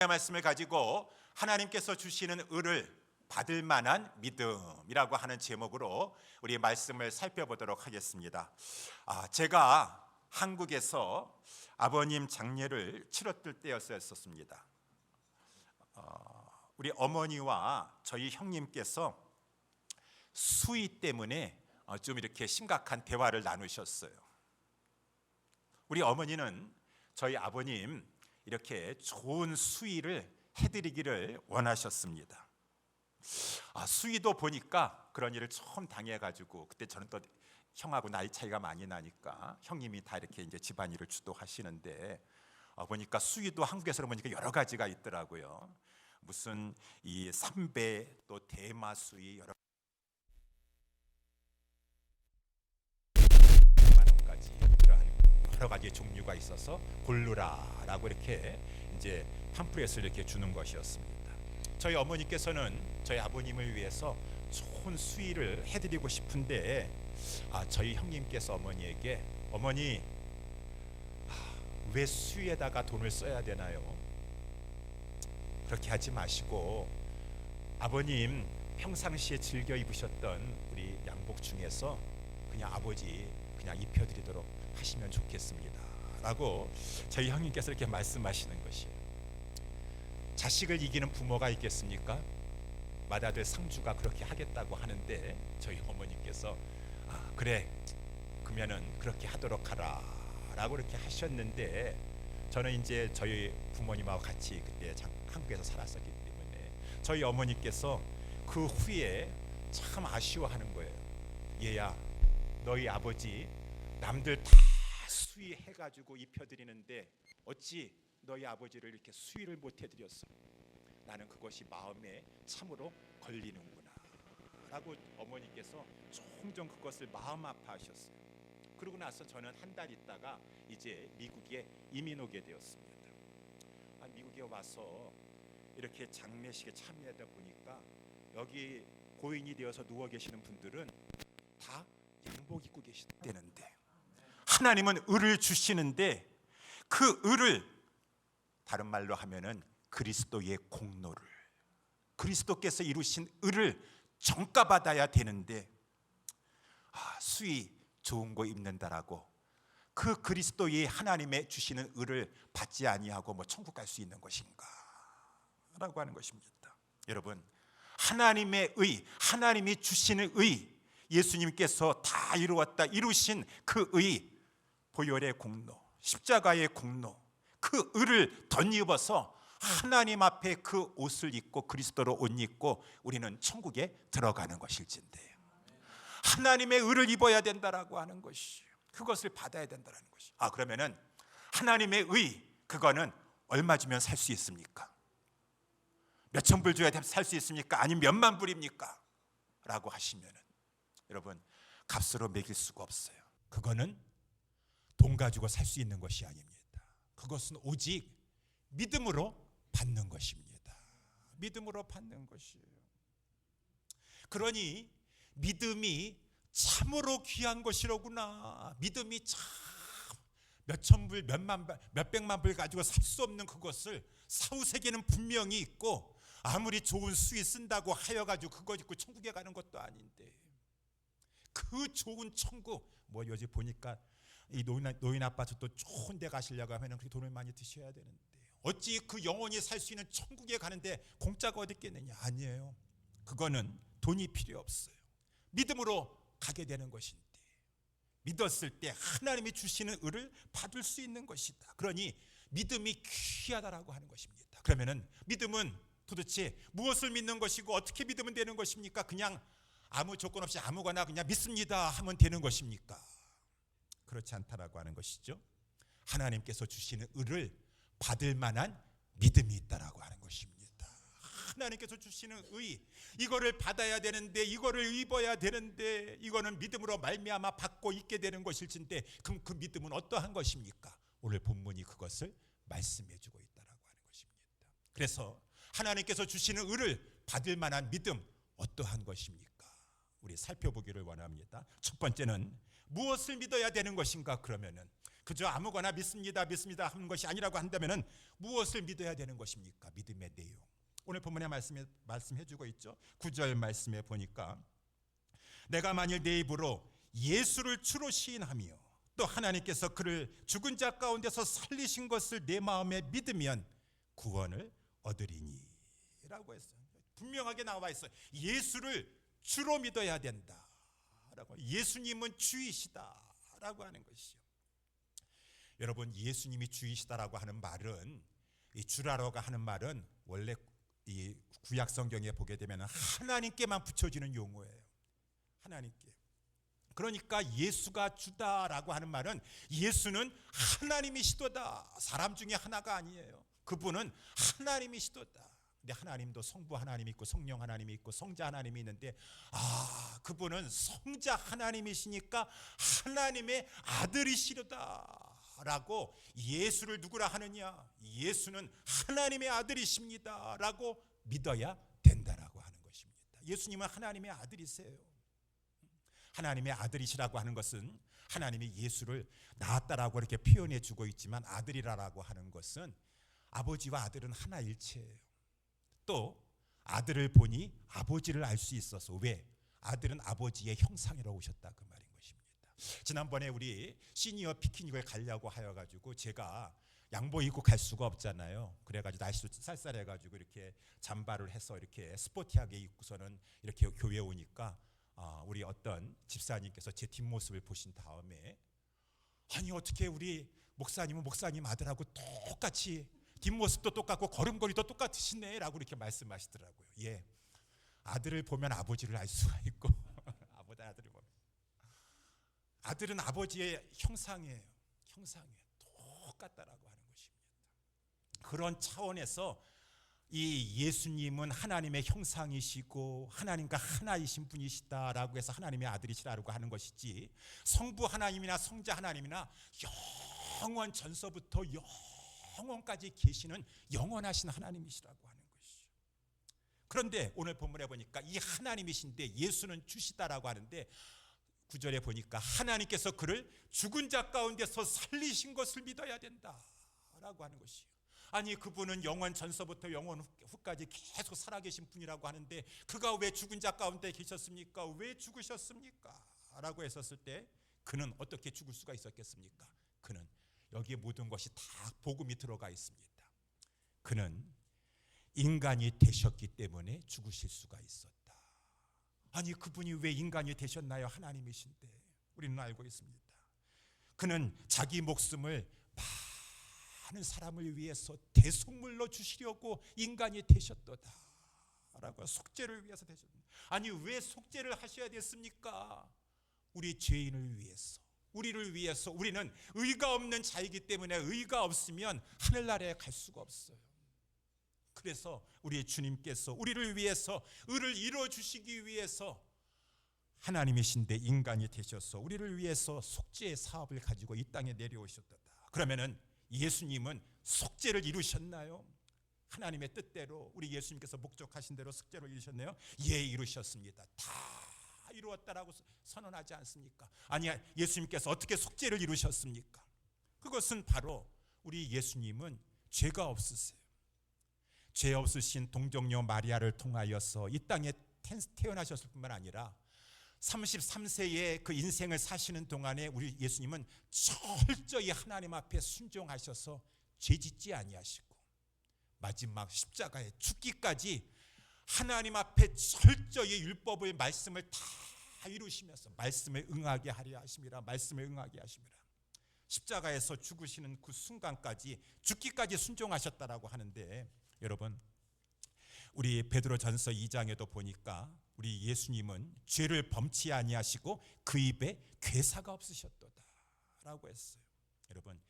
말씀을 가지고 하나님께서 주시는 의를 받을 만한 믿음이라고 하는 제목으로 우리 말씀을 살펴보도록 하겠습니다. 제가 한국에서 아버님 장례를 치렀을 때였었습니다. 우리 어머니와 저희 형님께서 수의 때문에 좀 이렇게 심각한 대화를 나누셨어요. 우리 어머니는 저희 아버님 이렇게 좋은 수의를 해드리기를 원하셨습니다. 수의도 보니까 그런 일을 처음 당해가지고, 그때 저는 또 형하고 나이 차이가 많이 나니까 형님이 다 이렇게 이제 집안일을 주도하시는데, 보니까 수의도 한국에서 보니까 여러 가지가 있더라고요. 무슨 이 삼배 또 대마 수의 여러 가지 종류가 있어서 고르라라고 이렇게 이제 팜플렛을 이렇게 주는 것이었습니다. 저희 어머니께서는 저희 아버님을 위해서 좋은 수의를 해드리고 싶은데, 저희 형님께서 어머니에게 어머니, 왜 수의에다가 돈을 써야 되나요? 그렇게 하지 마시고 아버님 평상시에 즐겨 입으셨던 우리 양복 중에서 그냥 아버지 그냥 입혀드리도록 하시면 좋겠습니다 라고 저희 형님께서 이렇게 말씀하시는 것이에요. 자식을 이기는 부모가 있겠습니까? 맏아들 상주가 그렇게 하겠다고 하는데 저희 어머니께서 그래, 그러면은 그렇게 하도록 하라 라고 이렇게 하셨는데, 저는 이제 저희 부모님하고 같이 그때 한국에서 살았었기 때문에 저희 어머니께서 그 후에 참 아쉬워하는 거예요. 얘야, 너희 아버지 남들 다 수의해가지고 입혀드리는데 어찌 너희 아버지를 이렇게 수의를 못 해드렸어? 나는 그것이 마음에 참으로 걸리는구나 라고 어머니께서 종종 그것을 마음 아파하셨어요. 그러고 나서 저는 한 달 있다가 이제 미국에 이민 오게 되었습니다. 미국에 와서 이렇게 장례식에 참여하다 보니까 여기 고인이 되어서 누워 계시는 분들은 다 양복 입고 계시는데, 하나님은 의를 주시는데 그 의를 다른 말로 하면은 그리스도의 공로를, 그리스도께서 이루신 의를 정가받아야 되는데, 수의 좋은 거 입는다라고 그 그리스도의 하나님의 주시는 의를 받지 아니하고 천국 갈 수 있는 것인가 라고 하는 것입니다. 여러분, 하나님의 의, 하나님이 주시는 의, 예수님께서 다 이루신 그 의, 보혈의 공로, 십자가의 공로, 그 의를 덧입어서 하나님 앞에 그 옷을 입고 그리스도로 옷 입고 우리는 천국에 들어가는 것일진데, 하나님의 의를 입어야 된다라고 하는 것이, 그것을 받아야 된다는 것이. 그러면은 하나님의 의, 그거는 얼마 주면 살 수 있습니까? 몇천 불 줘야 살 수 있습니까? 아니면 몇만 불입니까? 라고 하시면은 여러분, 값으로 매길 수가 없어요. 그거는 돈 가지고 살 수 있는 것이 아닙니다. 그것은 오직 믿음으로 받는 것입니다. 믿음으로 받는 것이에요. 그러니 믿음이 참으로 귀한 것이로구나. 믿음이 참 몇천 불, 몇백만 불 가지고 살 수 없는 그것을 사후세계는 분명히 있고, 아무리 좋은 수의 쓴다고 하여가지고 그거 입고 천국에 가는 것도 아닌데, 그 좋은 천국, 요즘 보니까 이 노인 아파트 또 좋은 데 가시려고 하면 그렇게 돈을 많이 드셔야 되는데, 어찌 그 영원히 살 수 있는 천국에 가는데 공짜가 어디 있겠느냐? 아니에요. 그거는 돈이 필요 없어요. 믿음으로 가게 되는 것인데, 믿었을 때 하나님이 주시는 의를 받을 수 있는 것이다. 그러니 믿음이 귀하다라고 하는 것입니다. 그러면은 믿음은 도대체 무엇을 믿는 것이고 어떻게 믿으면 되는 것입니까? 그냥 아무 조건 없이 아무거나 그냥 믿습니다 하면 되는 것입니까? 그렇지 않다라고 하는 것이죠. 하나님께서 주시는 의를 받을 만한 믿음이 있다라고 하는 것입니다. 하나님께서 주시는 의, 이거를 받아야 되는데, 이거를 입어야 되는데, 이거는 믿음으로 말미암아 받고 있게 되는 것일진데, 그럼 그 믿음은 어떠한 것입니까? 오늘 본문이 그것을 말씀해주고 있다라고 하는 것입니다. 그래서 하나님께서 주시는 의를 받을 만한 믿음 어떠한 것입니까? 우리 살펴보기를 원합니다. 첫 번째는 무엇을 믿어야 되는 것인가? 그러면은 그저 아무거나 믿습니다 하는 것이 아니라고 한다면은 무엇을 믿어야 되는 것입니까? 믿음의 내용. 오늘 본문의 말씀해 주고 있죠. 9절 말씀에 보니까 내가 만일 내 입으로 예수를 주로 시인하며 또 하나님께서 그를 죽은 자 가운데서 살리신 것을 내 마음에 믿으면 구원을 얻으리니 라고 했어요. 분명하게 나와 있어요. 예수를 주로 믿어야 된다라고. 예수님은 주이시다라고 하는 것이요. 여러분, 예수님이 주이시다라고 하는 말은, 이 주라고 하는 말은 원래 이 구약 성경에 보게 되면 하나님께만 붙여지는 용어예요. 하나님께. 그러니까 예수가 주다라고 하는 말은 예수는 하나님이시도다. 사람 중에 하나가 아니에요. 그분은 하나님이시도다. 근데 하나님도 성부 하나님이 있고 성령 하나님이 있고 성자 하나님이 있는데, 그분은 성자 하나님이시니까 하나님의 아들이시로다 라고 예수를 누구라 하느냐? 예수는 하나님의 아들이십니다 라고 믿어야 된다라고 하는 것입니다. 예수님은 하나님의 아들이세요. 하나님의 아들이시라고 하는 것은 하나님이 예수를 낳았다라고 이렇게 표현해 주고 있지만, 아들이라고 하는 것은 아버지와 아들은 하나일체예요. 또 아들을 보니 아버지를 알 수 있어서, 왜? 아들은 아버지의 형상이라고 오셨다 그 말인 것입니다. 지난번에 우리 시니어 피크닉을 가려고 하여가지고 제가 양복 입고 갈 수가 없잖아요. 그래가지고 날씨도 쌀쌀해가지고 이렇게 잠바를 해서 이렇게 스포티하게 입고서는 이렇게 교회에 오니까 우리 어떤 집사님께서 제 뒷모습을 보신 다음에, 아니 어떻게 우리 목사님은 목사님 아들하고 똑같이 뒷모습도 똑같고 걸음걸이도 똑같으시네 라고 이렇게 말씀하시더라고요. 예, 아들을 보면 아버지를 알 수가 있고 아버지 아들을 보면 아들은 아버지의 형상이에요. 똑같다라고 하는 것입니다. 그런 차원에서 이 예수님은 하나님의 형상이시고 하나님과 하나이신 분이시다라고 해서 하나님의 아들이시라고 하는 것이지, 성부 하나님이나 성자 하나님이나 영원 전서부터 영원까지 계시는 영원하신 하나님이시라고 하는 것이죠. 그런데 오늘 본문에 보니까 이 하나님이신데 예수는 주시다라고 하는데, 9절에 보니까 하나님께서 그를 죽은 자 가운데서 살리신 것을 믿어야 된다라고 하는 것이에요. 아니 그분은 영원 전서부터 영원 후까지 계속 살아계신 분이라고 하는데, 그가 왜 죽은 자 가운데 계셨습니까? 왜 죽으셨습니까? 라고 했었을 때 그는 어떻게 죽을 수가 있었겠습니까? 그는 여기에 모든 것이 다 복음이 들어가 있습니다. 그는 인간이 되셨기 때문에 죽으실 수가 있었다. 아니 그분이 왜 인간이 되셨나요? 하나님이신데. 우리는 알고 있습니다. 그는 자기 목숨을 많은 사람을 위해서 대속물로 주시려고 인간이 되셨도다 라고, 속죄를 위해서 되셨다. 아니 왜 속죄를 하셔야 됐습니까? 우리 죄인을 위해서, 우리를 위해서. 우리는 의가 없는 자이기 때문에 의가 없으면 하늘나라에 갈 수가 없어요. 그래서 우리 주님께서 우리를 위해서 의를 이루어 주시기 위해서 하나님이신데 인간이 되셔서 우리를 위해서 속죄의 사업을 가지고 이 땅에 내려오셨다. 그러면은 예수님은 속죄를 이루셨나요? 하나님의 뜻대로 우리 예수님께서 목적하신 대로 속죄를 이루셨나요? 예, 이루셨습니다. 다 이루었다라고 선언하지 않습니까? 아니, 예수님께서 어떻게 속죄를 이루셨습니까? 그것은 바로 우리 예수님은 죄가 없으세요. 죄 없으신 동정녀 마리아를 통하여서 이 땅에 태어나셨을 뿐만 아니라 33세의 그 인생을 사시는 동안에 우리 예수님은 철저히 하나님 앞에 순종하셔서 죄짓지 아니하시고 마지막 십자가에 죽기까지 하나님 앞에 철저히 율법의 말씀을 다 이루시면서 말씀에 응하게 하려 하심이라, 말씀에 응하게 하심이라. 십자가에서 죽으시는 그 순간까지, 죽기까지 순종하셨다라고 하는데, 여러분 우리 베드로전서 2장에도 보니까 우리 예수님은 죄를 범치 아니하시고 그 입에 괴사가 없으셨도다라고 했어요. 여러분,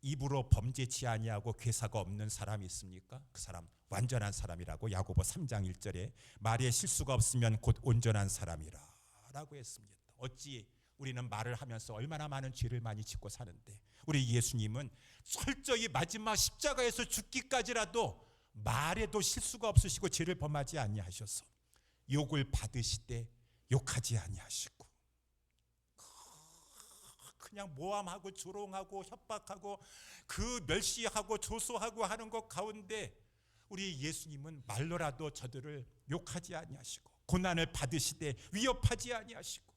입으로 범죄치 아니하고 괴사가 없는 사람이 있습니까? 그 사람 완전한 사람이라고 야고보 3장 1절에 말에 실수가 없으면 곧 온전한 사람이라 라고 했습니다. 어찌 우리는 말을 하면서 얼마나 많은 죄를 많이 짓고 사는데, 우리 예수님은 철저히 마지막 십자가에서 죽기까지라도 말에도 실수가 없으시고 죄를 범하지 아니하셔서 욕을 받으시되 욕하지 아니하시고, 그냥 모함하고 조롱하고 협박하고 그 멸시하고 조소하고 하는 것 가운데 우리 예수님은 말로라도 저들을 욕하지 아니하시고 고난을 받으시되 위협하지 아니하시고,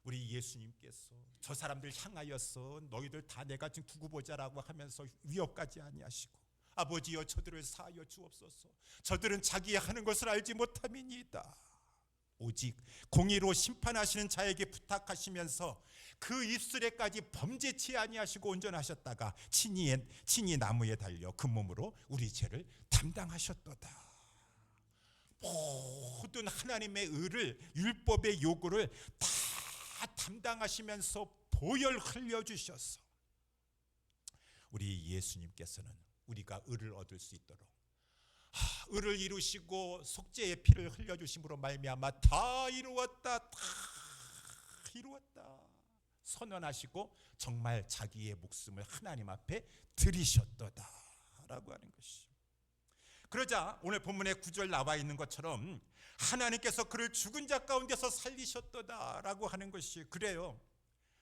우리 예수님께서 저 사람들 향하여서 너희들 다 내가 지금 두고 보자라고 하면서 위협까지 아니하시고, 아버지여 저들을 사하여 주옵소서, 저들은 자기의 하는 것을 알지 못함이니이다. 오직 공의로 심판하시는 자에게 부탁하시면서 그 입술에까지 범죄치 아니하시고 온전하셨다가 친히 나무에 달려 그 몸으로 우리 죄를 담당하셨도다. 모든 하나님의 의를, 율법의 요구를 다 담당하시면서 보혈 흘려주셔서 우리 예수님께서는 우리가 의를 얻을 수 있도록 의를 이루시고 속죄의 피를 흘려주심으로 말미암아 다 이루었다, 다 이루었다 선언하시고 정말 자기의 목숨을 하나님 앞에 드리셨도다 라고 하는 것이. 그러자 오늘 본문에 9절 나와 있는 것처럼 하나님께서 그를 죽은 자 가운데서 살리셨도다 라고 하는 것이. 그래요,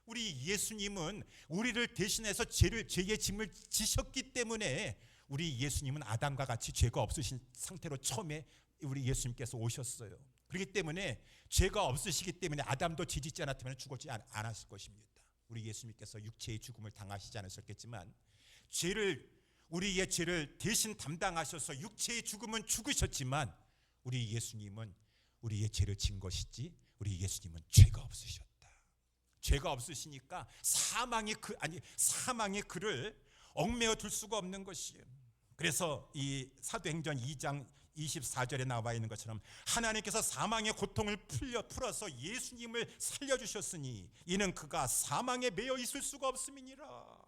우리 예수님은 우리를 대신해서 죄의 짐을 지셨기 때문에 우리 예수님은 아담과 같이 죄가 없으신 상태로 처음에 우리 예수님께서 오셨어요. 그렇기 때문에 죄가 없으시기 때문에 아담도 죄 짓지 않았다면 죽었지 않았을 것입니다. 우리 예수님께서 육체의 죽음을 당하시지 않으셨겠지만 우리의 죄를 대신 담당하셔서 육체의 죽음은 죽으셨지만 우리 예수님은 우리의 죄를 진 것이지 우리 예수님은 죄가 없으셨다. 죄가 없으시니까 사망의 그를 얽매어 둘 수가 없는 것이에요. 그래서 이 사도행전 2장 24절에 나와 있는 것처럼 하나님께서 사망의 고통을 풀어서 예수님을 살려주셨으니 이는 그가 사망에 매여 있을 수가 없음이니라.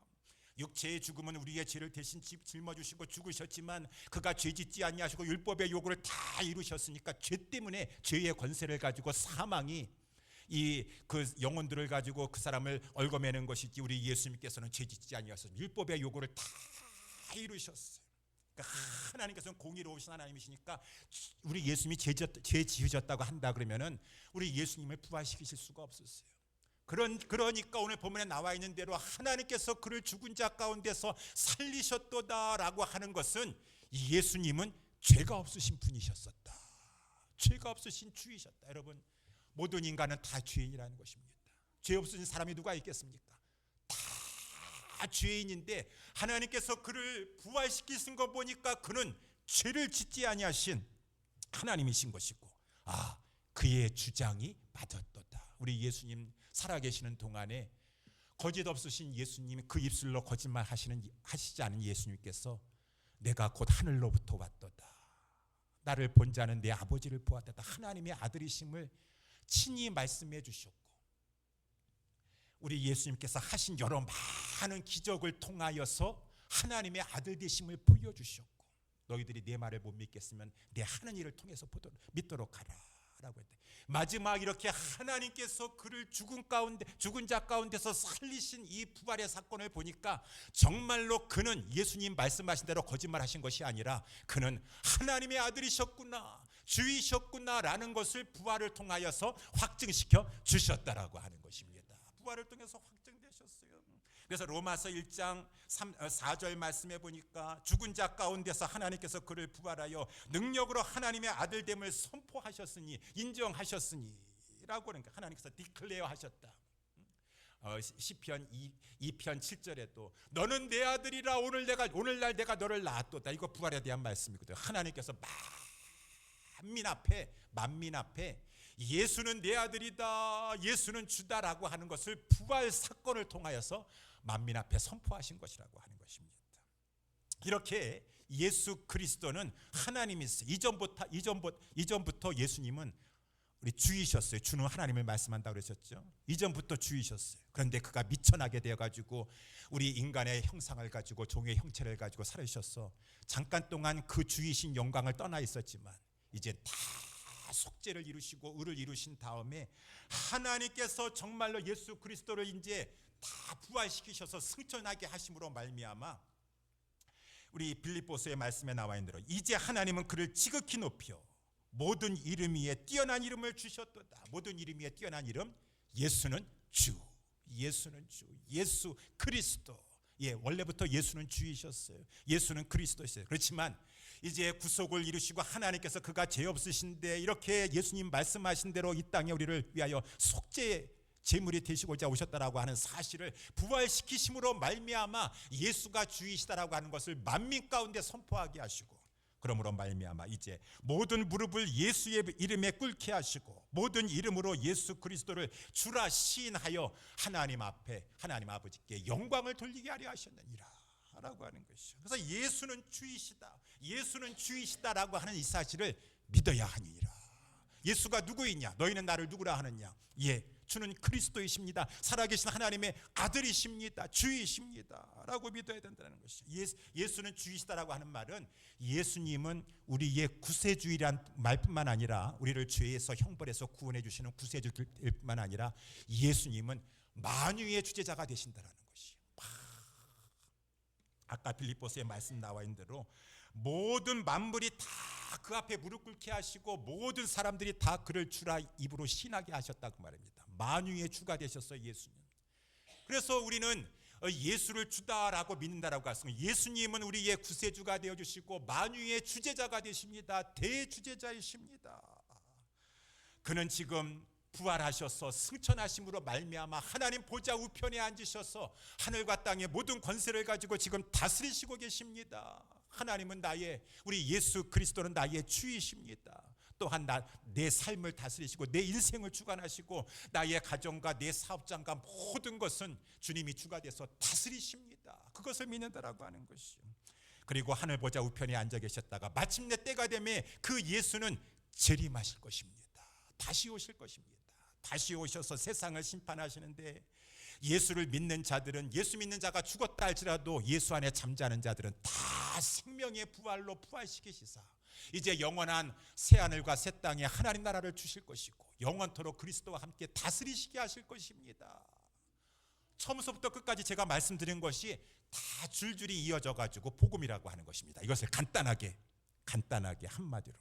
육체의 죽음은 우리의 죄를 대신 짊어주시고 죽으셨지만 그가 죄짓지 아니하시고 율법의 요구를 다 이루셨으니까 죄 때문에 죄의 권세를 가지고 사망이 그 영혼들을 가지고 그 사람을 얽어매는 것이지 우리 예수님께서는 죄짓지 아니하셔서 율법의 요구를 다 이루셨어요. 그러니까 하나님께서는 공의로우신 하나님이시니까 우리 예수님이 죄 지으셨다고 한다 그러면은 우리 예수님을 부활시키실 수가 없었어요. 그러니까 오늘 본문에 나와 있는 대로 하나님께서 그를 죽은 자 가운데서 살리셨도다라고 하는 것은 예수님은 죄가 없으신 분이셨었다. 죄가 없으신 주이셨다. 여러분, 모든 인간은 다 죄인이라는 것입니다. 죄 없으신 사람이 누가 있겠습니까? 다 죄인인데 하나님께서 그를 부활시키신 거 보니까 그는 죄를 짓지 아니하신 하나님이신 것이고, 그의 주장이 맞았도다. 우리 예수님 살아계시는 동안에 거짓 없으신 예수님이 그 입술로 거짓말 하시지 않은 예수님께서 내가 곧 하늘로부터 왔도다, 나를 본 자는 내 아버지를 보았다, 하나님의 아들이심을 친히 말씀해 주셨고, 우리 예수님께서 하신 여러 많은 기적을 통하여서 하나님의 아들 되심을 보여주셨고, 너희들이 내 말을 못 믿겠으면 내 하는 일을 통해서 믿도록 하라 라고 했대. 마지막 이렇게 하나님께서 그를 죽은 자 가운데서 살리신 이 부활의 사건을 보니까 정말로 그는 예수님 말씀하신 대로 거짓말하신 것이 아니라 그는 하나님의 아들이셨구나, 주이셨구나 라는 것을 부활을 통하여서 확증시켜 주셨다라고 하는 것입니다. 부활을 통해서 확증되셨어요. 그래서 로마서 1장 4절 말씀해 보니까 죽은 자 가운데서 하나님께서 그를 부활하여 능력으로 하나님의 아들됨을 선포하셨으니, 인정하셨으니 라고 하는 거, 하나님께서 디클레어 하셨다. 시편 2편 7절에도 너는 내 아들이라 오늘날 내가 너를 낳았도다, 이거 부활에 대한 말씀이거든요. 하나님께서 만민 앞에 예수는 내 아들이다, 예수는 주다라고 하는 것을 부활 사건을 통하여서 만민 앞에 선포하신 것이라고 하는 것입니다. 이렇게 예수 그리스도는 하나님이세요. 이전부터 예수님은 우리 주이셨어요. 주는 하나님을 말씀한다고 그러셨죠. 이전부터 주이셨어요. 그런데 그가 미천하게 되어가지고 우리 인간의 형상을 가지고 종의 형체를 가지고 살으셔서 잠깐 동안 그 주이신 영광을 떠나 있었지만 이제 다 속죄를 이루시고 의를 이루신 다음에 하나님께서 정말로 예수 그리스도를 이제 다 부활시키셔서 승천하게 하심으로 말미암아 우리 빌립보서의 말씀에 나와 있는 대로 이제 하나님은 그를 지극히 높여 모든 이름 위에 뛰어난 이름을 주셨도다. 모든 이름 위에 뛰어난 이름, 예수는 주, 예수는 주, 예수 그리스도. 예, 원래부터 예수는 주이셨어요. 예수는 그리스도였어요. 그렇지만 이제 구속을 이루시고 하나님께서 그가 죄 없으신데 이렇게 예수님 말씀하신 대로 이 땅에 우리를 위하여 속죄 제물이 되시고자 오셨다라고 하는 사실을 부활시키심으로 말미암아 예수가 주이시다라고 하는 것을 만민 가운데 선포하게 하시고, 그러므로 말미암아 이제 모든 무릎을 예수의 이름에 꿇게 하시고 모든 이름으로 예수 그리스도를 주라 시인하여 하나님 앞에 하나님 아버지께 영광을 돌리게 하려 하셨느니라 라고 하는 것이죠. 그래서 예수는 주이시다, 예수는 주이시다라고 하는 이 사실을 믿어야 하니라. 예수가 누구이냐? 너희는 나를 누구라 하느냐? 예, 주는 그리스도이십니다. 살아계신 하나님의 아들이십니다. 주이십니다 라고 믿어야 된다는 것이죠. 예수는 주이시다라고 하는 말은 예수님은 우리의 구세주이란 말뿐만 아니라 우리를 죄에서 형벌에서 구원해 주시는 구세주일 뿐만 아니라 예수님은 만유의 주제자가 되신다라는 것이요. 아까 빌립보서에 말씀 나와 있는 대로 모든 만물이 다 그 앞에 무릎 꿇게 하시고 모든 사람들이 다 그를 주라 입으로 신하게 하셨다고 말입니다. 만유의 주가 되셨어요, 예수님. 그래서 우리는 예수를 주다라고 믿는다라고 했습니다. 예수님은 우리의 구세주가 되어주시고 만유의 주제자가 되십니다. 대주제자이십니다. 그는 지금 부활하셔서 승천하심으로 말미암아 하나님 보좌 우편에 앉으셔서 하늘과 땅의 모든 권세를 가지고 지금 다스리시고 계십니다. 하나님은 우리 예수 그리스도는 나의 주이십니다. 또한 내 삶을 다스리시고 내 인생을 주관하시고 나의 가정과 내 사업장과 모든 것은 주님이 주가 돼서 다스리십니다. 그것을 믿는다라고 하는 것이요. 그리고 하늘 보좌 우편에 앉아 계셨다가 마침내 때가 되면 그 예수는 재림하실 것입니다. 다시 오실 것입니다. 다시 오셔서 세상을 심판하시는데 예수를 믿는 자들은, 예수 믿는 자가 죽었다 할지라도 예수 안에 잠자는 자들은 다 생명의 부활로 부활시키시사 이제 영원한 새하늘과 새 땅에 하나님 나라를 주실 것이고 영원토록 그리스도와 함께 다스리시게 하실 것입니다. 처음부터 끝까지 제가 말씀드린 것이 다 줄줄이 이어져 가지고 복음이라고 하는 것입니다. 이것을 간단하게 한마디로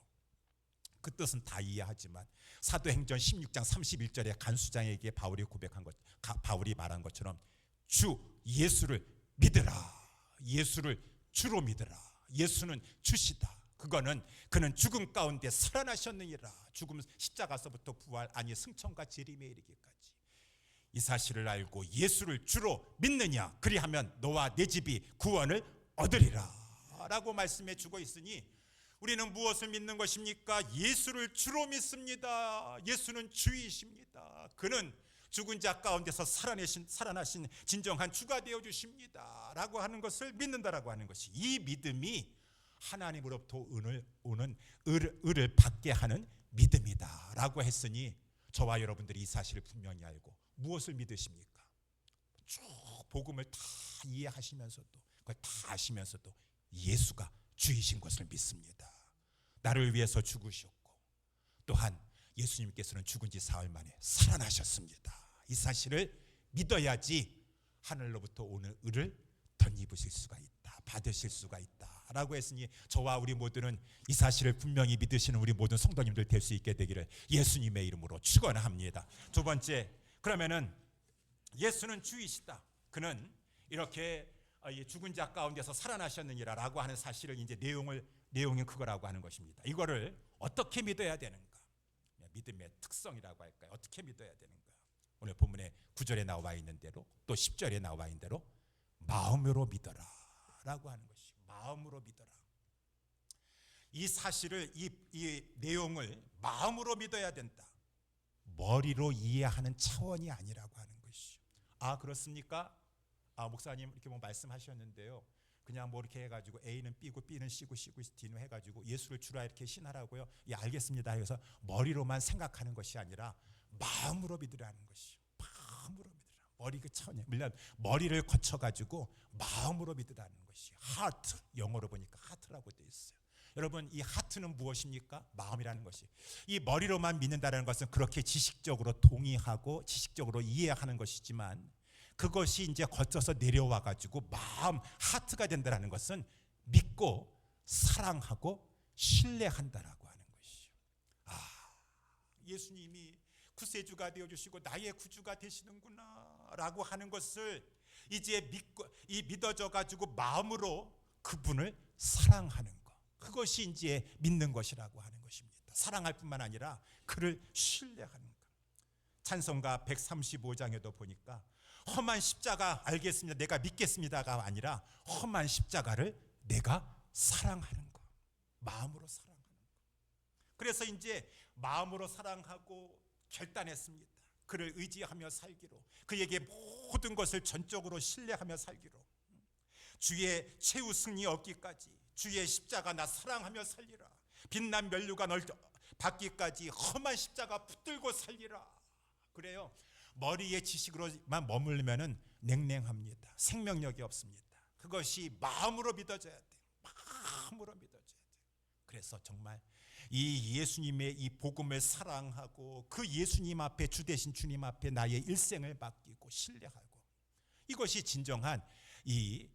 그 뜻은 다 이해하지만 사도행전 16장 31절에 간수장에게 바울이 말한 것처럼 주 예수를 믿으라, 예수를 주로 믿으라, 예수는 주시다. 그는 죽음 가운데 살아나셨느니라. 죽음 십자가서부터 부활 아니 승천과 재림에 이르기까지 이 사실을 알고 예수를 주로 믿느냐? 그리하면 너와 내 집이 구원을 얻으리라 라고 말씀해 주고 있으니 우리는 무엇을 믿는 것입니까? 예수를 주로 믿습니다. 예수는 주이십니다. 그는 죽은 자 가운데서 살아나신 진정한 주가 되어주십니다 라고 하는 것을 믿는다라고 하는 것이, 이 믿음이 하나님으로부터 오는 의를 받게 하는 믿음이다 라고 했으니 저와 여러분들이 이 사실을 분명히 알고 무엇을 믿으십니까? 쭉 복음을 다 이해하시면서도 그걸 다 아시면서도 예수가 주이신 것을 믿습니다. 나를 위해서 죽으셨고 또한 예수님께서는 죽은 지 사흘 만에 살아나셨습니다. 이 사실을 믿어야지 하늘로부터 오는 의를 덧입으실 수가 있다, 받으실 수가 있다 라고 했으니 저와 우리 모두는 이 사실을 분명히 믿으시는 우리 모든 성도님들 될 수 있게 되기를 예수님의 이름으로 축원합니다. 두 번째, 그러면은 예수는 주이시다, 그는 이렇게 죽은 자 가운데서 살아나셨느니라 라고 하는 사실을 이제 내용이 그거라고 하는 것입니다. 이거를 어떻게 믿어야 되는가? 믿음의 특성이라고 할까요? 어떻게 믿어야 되는가? 오늘 본문의 9절에 나와 있는 대로 또 10절에 나와 있는 대로 마음으로 믿어라 라고 하는 것이죠. 마음으로 믿어라. 이 사실을 이 내용을 마음으로 믿어야 된다. 머리로 이해하는 차원이 아니라고 하는 것이죠. 아, 그렇습니까? 목사님 이렇게 말씀하셨는데요. 그냥 이렇게 해가지고 A는 B고 B는 C고 D는 해가지고 예수를 주라 이렇게 신하라고요. 예, 알겠습니다. 그래서 머리로만 생각하는 것이 아니라 마음으로 믿으라는 것이요. 마음으로 믿으라. 머리 그 차원이 물론 머리를 거쳐가지고 마음으로 믿으라는 것이요. 하트, 영어로 보니까 하트라고 되어 있어요. 여러분, 이 하트는 무엇입니까? 마음이라는 것이. 이 머리로만 믿는다는 것은 그렇게 지식적으로 동의하고 지식적으로 이해하는 것이지만 그것이 이제 거쳐서 내려와 가지고 마음, 하트가 된다는 것은 믿고 사랑하고 신뢰한다라고 하는 것이죠. 예수님이 구세주가 되어주시고 나의 구주가 되시는구나 라고 하는 것을 이제 믿어져 가지고 마음으로 그분을 사랑하는 것, 그것이 이제 믿는 것이라고 하는 것입니다. 사랑할 뿐만 아니라 그를 신뢰하는 것. 찬송가 135장에도 보니까 험한 십자가 알겠습니다, 내가 믿겠습니다가 아니라 험한 십자가를 내가 사랑하는 것, 마음으로 사랑하는 것. 그래서 이제 마음으로 사랑하고 결단했습니다. 그를 의지하며 살기로, 그에게 모든 것을 전적으로 신뢰하며 살기로, 주의 최후 승리 얻기까지 주의 십자가 나 사랑하며 살리라, 빛난 면류관 받기까지 험한 십자가 붙들고 살리라. 그래요. 머리의 지식으로만 머물면은 냉랭합니다. 생명력이 없습니다. 그것이 마음으로 믿어져야 돼요. 마음으로 믿어져야 돼요. 그래서 정말 이 예수님의 이 복음을 사랑하고 그 예수님 앞에, 주 되신 주님 앞에 나의 일생을 맡기고 신뢰하고, 이것이 진정한 이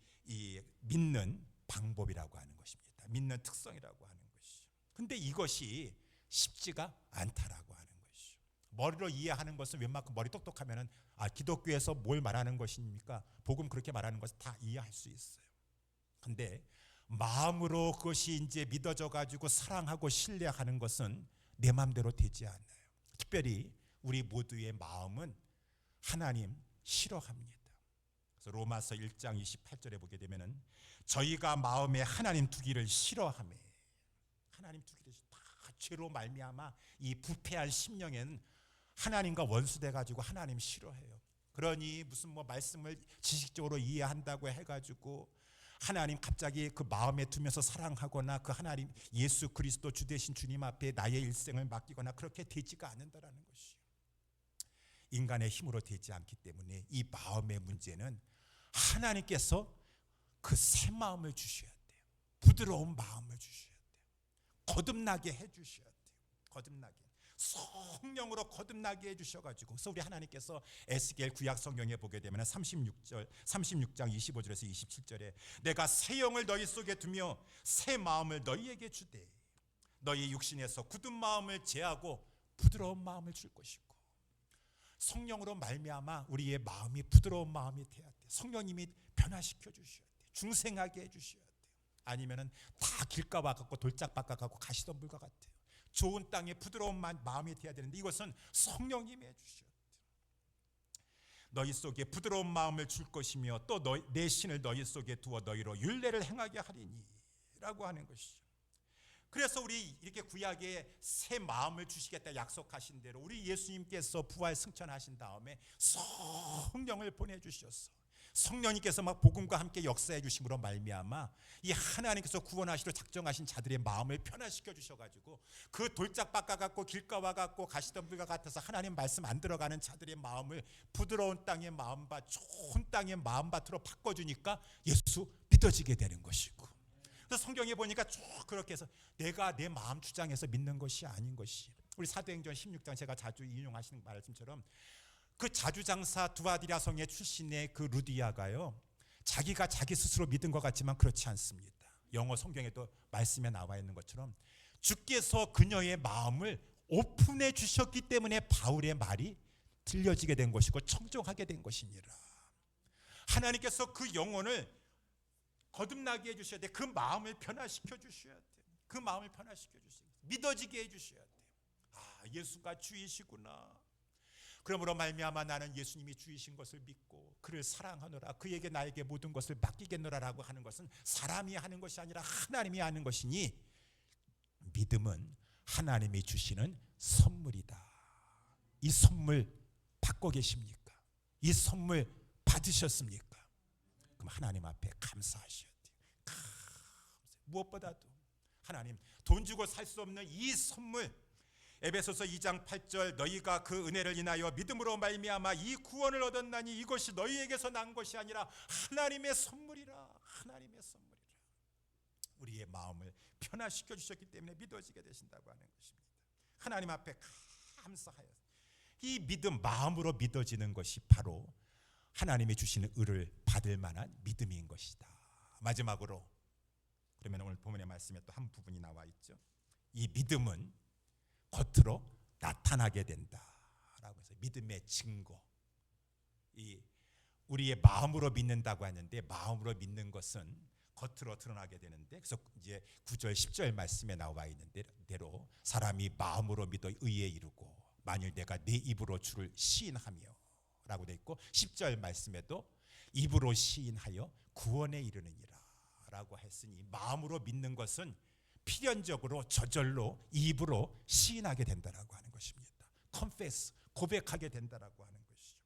믿는 방법이라고 하는 것입니다. 믿는 특성이라고 하는 것이죠. 근데 이것이 쉽지가 않다라고 하는 것이죠. 머리로 이해하는 것은 웬만큼 머리 똑똑하면은 기독교에서 뭘 말하는 것입니까? 복음 그렇게 말하는 것을 다 이해할 수 있어요. 근데 마음으로 그것이 이제 믿어져 가지고 사랑하고 신뢰하는 것은 내 마음대로 되지 않아요. 특별히 우리 모두의 마음은 하나님 싫어합니다. 그래서 로마서 1장 28절에 보게 되면은 저희가 마음에 하나님 두기를 싫어하며, 하나님 두기를 다 죄로 말미암아 이 부패한 심령에는 하나님과 원수돼 가지고 하나님 싫어해요. 그러니 무슨 말씀을 지식적으로 이해한다고 해가지고 하나님 갑자기 그 마음에 두면서 사랑하거나 그 하나님 예수 그리스도 주 되신 주님 앞에 나의 일생을 맡기거나 그렇게 되지가 않는다라는 것이요. 인간의 힘으로 되지 않기 때문에 이 마음의 문제는 하나님께서 그 새 마음을 주셔야 돼요. 부드러운 마음을 주셔야 돼요. 거듭나게 해주셔야 돼요. 거듭나게, 성령으로 거듭나게 해주셔가지고, 그래서 우리 하나님께서 에스겔 구약 성경에 보게 되면 36장 25절에서 27절에 내가 새 영을 너희 속에 두며 새 마음을 너희에게 주되 너희 육신에서 굳은 마음을 제하고 부드러운 마음을 줄 것이고, 성령으로 말미암아 우리의 마음이 부드러운 마음이 돼야 돼요. 성령님이 변화시켜 주셔야 돼요. 중생하게 해주셔야 돼요. 아니면은 다 길가와 같고 돌짝밭과 같고 가시덤불과 같아요. 좋은 땅에 부드러운 마음이 돼야 되는데 이것은 성령님이 해주셔야 돼요. 너희 속에 부드러운 마음을 줄 것이며 또 내 신을 너희 속에 두어 너희로 율례를 행하게 하리니 라고 하는 것이죠. 그래서 우리 이렇게 구약에 새 마음을 주시겠다 약속하신 대로 우리 예수님께서 부활 승천하신 다음에 성령을 보내주셨어. 성령님께서 막 복음과 함께 역사해 주심으로 말미암아 이 하나님께서 구원하시려 작정하신 자들의 마음을 편화시켜 주셔가지고 그 돌짝밭과 같고 길가와 같고 가시덤불과 같아서 하나님 말씀 안 들어가는 자들의 마음을 부드러운 땅의 마음밭, 좋은 땅의 마음밭으로 바꿔주니까 예수 믿어지게 되는 것이고, 그래서 성경에 보니까 쭉 그렇게 해서 내가 내 마음 주장해서 믿는 것이 아닌 것이, 우리 사도행전 16장 제가 자주 인용하시는 말씀처럼 그 자주장사 두아디라 성의 출신의 그 루디아가요, 자기가 자기 스스로 믿은 것 같지만 그렇지 않습니다. 영어 성경에도 말씀에 나와 있는 것처럼 주께서 그녀의 마음을 오픈해 주셨기 때문에 바울의 말이 들려지게 된 것이고 청종하게 된 것이니라. 하나님께서 그 영혼을 거듭나게 해주셔야 돼. 그 마음을 변화시켜 주셔야 돼. 그 마음을 변화시켜 주셔야 돼. 믿어지게 해주셔야 돼. 예수가 주이시구나. 그러므로 말미암아 나는 예수님이 주이신 것을 믿고 그를 사랑하노라, 그에게 나에게 모든 것을 맡기겠노라라고 하는 것은 사람이 하는 것이 아니라 하나님이 하는 것이니, 믿음은 하나님이 주시는 선물이다. 이 선물 받고 계십니까? 이 선물 받으셨습니까? 그럼 하나님 앞에 감사하셔야 돼요. 무엇보다도 하나님, 돈 주고 살 수 없는 이 선물, 에베소서 2장 8절 너희가 그 은혜를 인하여 믿음으로 말미암아 이 구원을 얻었나니 이것이 너희에게서 난 것이 아니라 하나님의 선물이라. 하나님의 선물이라. 우리의 마음을 변화시켜 주셨기 때문에 믿어지게 되신다고 하는 것입니다. 하나님 앞에 감사하여 이 믿음, 마음으로 믿어지는 것이 바로 하나님이 주시는 의를 받을 만한 믿음인 것이다. 마지막으로, 그러면 오늘 본문의 말씀에 또 한 부분이 나와 있죠. 이 믿음은 겉으로 나타나게 된다 라고 해서 믿음의 증거. 이 우리의 마음으로 믿는다고 하는데 마음으로 믿는 것은 겉으로 드러나게 되는데, 그래서 이제 9절 10절 말씀에 나와 있는 대로 사람이 마음으로 믿어 의에 이르고 만일 내가 내 입으로 주를 시인하며 라고 돼 있고, 10절 말씀에도 입으로 시인하여 구원에 이르느니라 라고 했으니 마음으로 믿는 것은 필연적으로 저절로 입으로 시인하게 된다라고 하는 것입니다. confess, 고백하게 된다라고 하는 것이죠.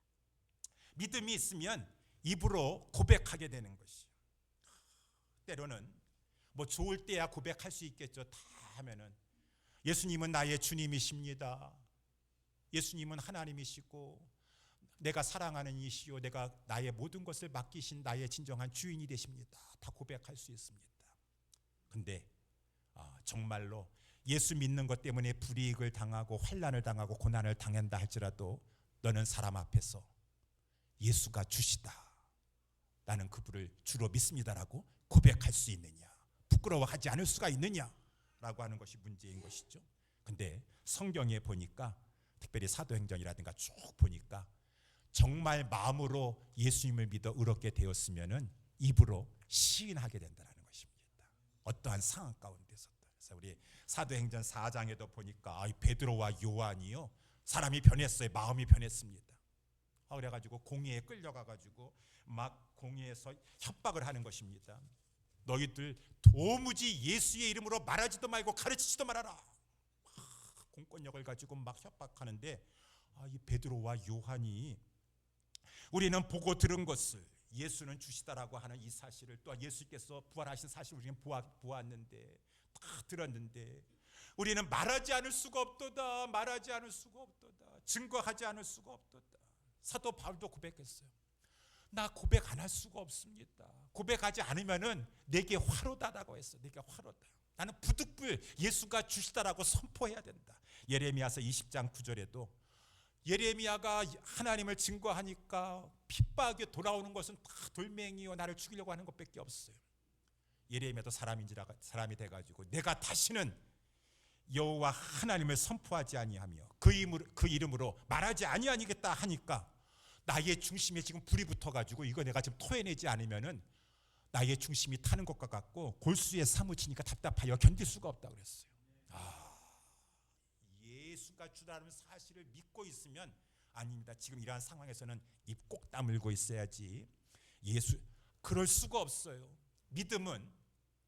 믿음이 있으면 입으로 고백하게 되는 것이죠. 때로는 뭐 좋을 때야 고백할 수 있겠죠. 다 하면은 예수님은 나의 주님이십니다. 예수님은 하나님이시고 내가 사랑하는 이시요 내가 나의 모든 것을 맡기신 나의 진정한 주인이 되십니다. 다 고백할 수 있습니다. 근데 정말로 예수 믿는 것 때문에 불이익을 당하고 환난을 당하고 고난을 당한다 할지라도 너는 사람 앞에서 예수가 주시다, 나는 그분을 주로 믿습니다라고 고백할 수 있느냐, 부끄러워하지 않을 수가 있느냐라고 하는 것이 문제인 것이죠. 근데 성경에 보니까 특별히 사도행전이라든가 쭉 보니까 정말 마음으로 예수님을 믿어 의롭게 되었으면은 입으로 시인하게 된다는 것입니다. 어떠한 상황 가운데서도. 그래서 우리 사도행전 4장에도 보니까 베드로와 요한이요 사람이 변했어요. 마음이 변했습니다. 그래가지고 공회에 끌려가가지고 막 공회에서 협박을 하는 것입니다. 너희들 도무지 예수의 이름으로 말하지도 말고 가르치지도 말아라. 공권력을 가지고 막 협박하는데 이 베드로와 요한이 우리는 보고 들은 것을 예수는 주시다라고 하는 이 사실을, 또 예수께서 부활하신 사실을 우리는 보았는데 다 들었는데 우리는 말하지 않을 수가 없도다, 말하지 않을 수가 없도다, 증거하지 않을 수가 없도다. 사도 바울도 고백했어요. 나 고백 안 할 수가 없습니다. 고백하지 않으면은 내게 화로다라고 했어. 내게 화로다. 나는 부득불 예수가 주시다라고 선포해야 된다. 예레미야서 20장 9절에도 예레미야가 하나님을 증거하니까 핍박에 돌아오는 것은 다 돌멩이요 나를 죽이려고 하는 것밖에 없어요. 예레미야도 사람이 돼가지고 내가 다시는 여호와 하나님을 선포하지 아니하며 그 이름으로 말하지 아니하겠다 하니까 나의 중심에 지금 불이 붙어가지고 이거 내가 지금 토해내지 않으면은 나의 중심이 타는 것과 같고 골수에 사무치니까 답답하여 견딜 수가 없다 그랬어요. 예수가 주라는 사실을 믿고 있으면 아닙니다. 지금 이러한 상황에서는 입 꼭 다물고 있어야지. 그럴 수가 없어요. 믿음은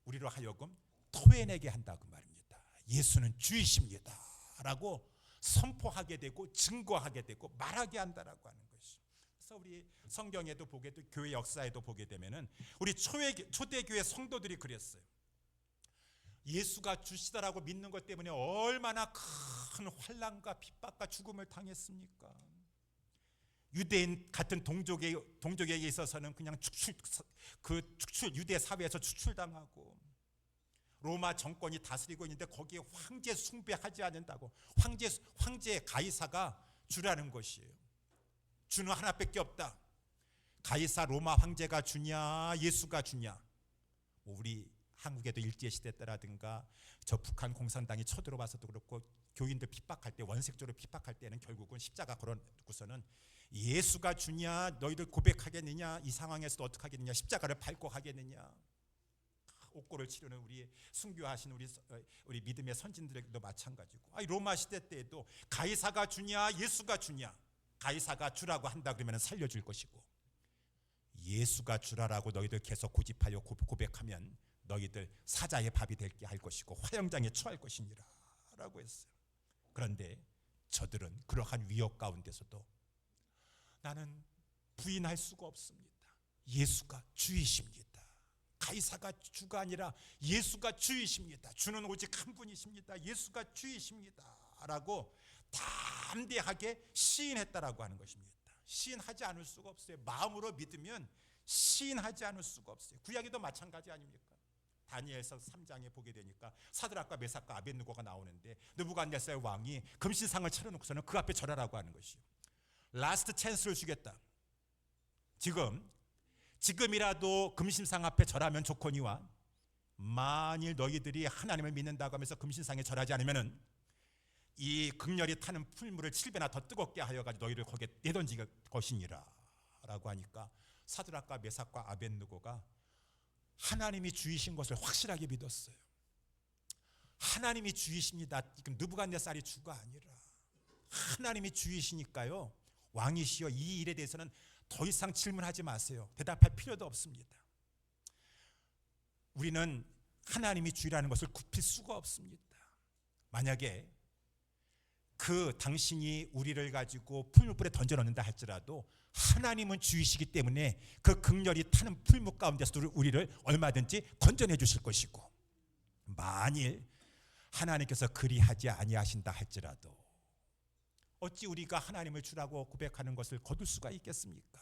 우리로 하여금 토해내게 한다 그 말입니다. 예수는 주이십니다 라고 선포하게 되고 증거하게 되고 말하게 한다라고 하는 것이. 그래서 우리 성경에도 보게 되고 교회 역사에도 보게 되면은 우리 초대교회 성도들이 그랬어요. 예수가 주시다라고 믿는 것 때문에 얼마나 큰 환난과 핍박과 죽음을 당했습니까? 유대인 같은 동족에게 있어서는 그냥 유대 사회에서 추출당하고 로마 정권이 다스리고 있는데 거기에 황제 숭배하지 않는다고 황제 가이사가 주라는 것이에요. 주는 하나밖에 없다. 가이사 로마 황제가 주냐 예수가 주냐. 우리 한국에도 일제시대 때라든가 저 북한 공산당이 쳐들어와서도 그렇고 교인들 핍박할 때 원색적으로 핍박할 때는 결국은 십자가 걸어놓고서는 예수가 주냐 너희들 고백하겠느냐 이 상황에서도 어떻게 하겠느냐 십자가를 밟고 하겠느냐. 옥고를 치르는 우리 순교하신 우리 믿음의 선진들에게도 마찬가지고 로마 시대 때에도 가이사가 주냐 예수가 주냐. 가이사가 주라고 한다 그러면 살려줄 것이고 예수가 주라라고 너희들 계속 고집하여 고백하면 너희들 사자의 밥이 될게 할 것이고 화형장에 처할 것이니라 라고 했어요. 그런데 저들은 그러한 위협 가운데서도 나는 부인할 수가 없습니다. 예수가 주이십니다. 가이사가 주가 아니라 예수가 주이십니다. 주는 오직 한 분이십니다. 예수가 주이십니다 라고 담대하게 시인했다라고 하는 것입니다. 시인하지 않을 수가 없어요. 마음으로 믿으면 시인하지 않을 수가 없어요. 구약에도 마찬가지 아닙니까? 다니엘서 3장에 보게 되니까 사드락과 메삭과 아벳느고가 나오는데 느부갓네살 왕이 금신상을 차려놓고서는 그 앞에 절하라고 하는 것이요. 라스트 찬스를 주겠다. 지금이라도 금신상 앞에 절하면 좋거니와 만일 너희들이 하나님을 믿는다고 하면서 금신상에 절하지 않으면은 이 극렬히 타는 풀물을 7배나 더 뜨겁게 하여가지고 너희를 거기에 내던질 것이니라 라고 하니까 사드락과 메삭과 아벳느고가 하나님이 주이신 것을 확실하게 믿었어요. 하나님이 주이십니다. 느부갓네살이 주가 아니라 하나님이 주이시니까요, 왕이시여 이 일에 대해서는 더 이상 질문하지 마세요. 대답할 필요도 없습니다. 우리는 하나님이 주이라는 것을 굽힐 수가 없습니다. 만약에 그 당신이 우리를 가지고 풀무불에 던져놓는다 할지라도 하나님은 주이시기 때문에 그 극렬히 타는 풀무 가운데서 우리를 얼마든지 건져내 주실 것이고, 만일 하나님께서 그리하지 아니하신다 할지라도 어찌 우리가 하나님을 주라고 고백하는 것을 거둘 수가 있겠습니까?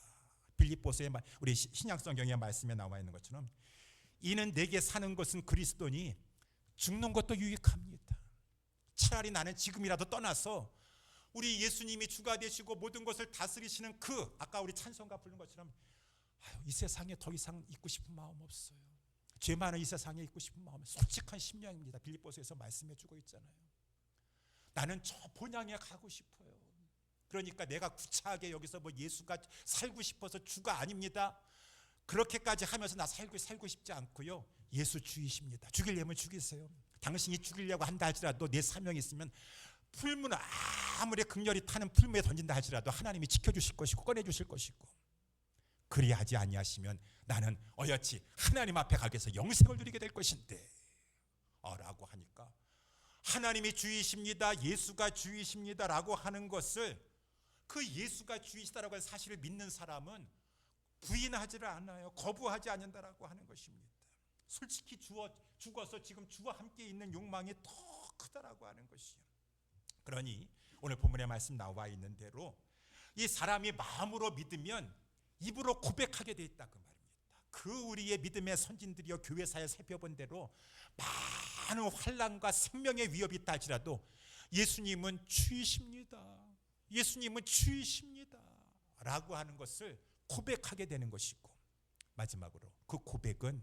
빌립보서의 우리 신약성경의 말씀에 나와 있는 것처럼 이는 내게 사는 것은 그리스도니 죽는 것도 유익합니다. 차라리 나는 지금이라도 떠나서 우리 예수님이 주가 되시고 모든 것을 다스리시는 그 아까 우리 찬송가 부른 것처럼 이 세상에 더 이상 있고 싶은 마음 없어요. 죄 많은 이 세상에 있고 싶은 마음은 솔직한 심령입니다. 빌립보서에서 말씀해 주고 있잖아요. 나는 저 본향에 가고 싶어요. 그러니까 내가 구차하게 여기서 뭐 예수가 살고 싶어서 주가 아닙니다. 그렇게까지 하면서 나 살고 싶지 않고요. 예수 주이십니다. 죽이려면 죽이세요. 당신이 죽이려고 한다 할지라도 내 사명이 있으면 풀무는 아무리 극렬히 타는 풀무에 던진다 할지라도 하나님이 지켜주실 것이고 꺼내주실 것이고, 그리하지 아니하시면 나는 어여치 하나님 앞에 가게서 영생을 누리게 될 것인데 라고 하니까 하나님이 주이십니다, 예수가 주이십니다 라고 하는 것을, 그 예수가 주이시다라고 하는 사실을 믿는 사람은 부인하지를 않아요. 거부하지 않는다라고 하는 것입니다. 솔직히 죽어서 지금 주와 함께 있는 욕망이 더 크다라고 하는 것이요. 그러니 오늘 본문의 말씀 나와 있는 대로 이 사람이 마음으로 믿으면 입으로 고백하게 돼 있다 그 말입니다. 그 우리의 믿음의 선진들이여 교회사에 살펴본 대로 많은 환난과 생명의 위협이 있다 할지라도 예수님은 주이십니다, 예수님은 주이십니다 라고 하는 것을 고백하게 되는 것이고, 마지막으로 그 고백은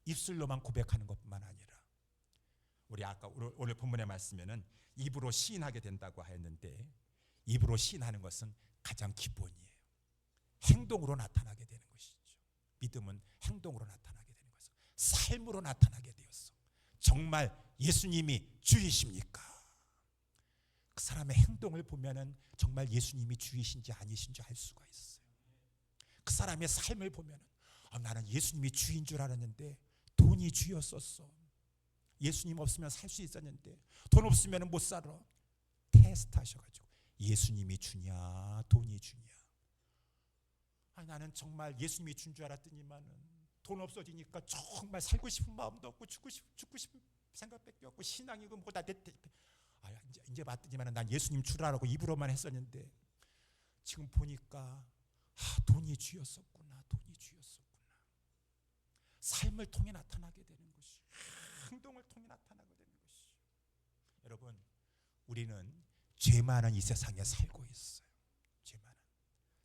입술로만 고백하는 것뿐만 아니라 우리 아까 오늘 본문의 말씀에는 입으로 시인하게 된다고 했는데, 입으로 시인하는 것은 가장 기본이에요. 행동으로 나타나게 되는 것이죠. 믿음은 행동으로 나타나게 되는 것이죠. 삶으로 나타나게 되었어. 정말 예수님이 주이십니까? 그 사람의 행동을 보면은 정말 예수님이 주이신지 아니신지 알 수가 있어요. 그 사람의 삶을 보면은 나는 예수님이 주인 줄 알았는데 돈이 주였었어. 예수님 없으면 살 수 있었는데 돈 없으면 못 살아. 테스트 하셔가지고 예수님이 주냐 돈이 주냐. 나는 정말 예수님이 준 줄 알았더니만은 돈 없어지니까 정말 살고 싶은 마음도 없고 죽고 싶은 생각밖에 없고 신앙이고 뭐다 이제 봤더니만은 난 예수님 주라라고 입으로만 했었는데 지금 보니까 돈이 주였었구나. 돈이 주였었구나. 삶을 통해 나타나게 되는 것이, 행동을 통해 나타나게 되는 것이. 여러분, 우리는 죄 많은 이 세상에 살고 있어요. 죄 많은,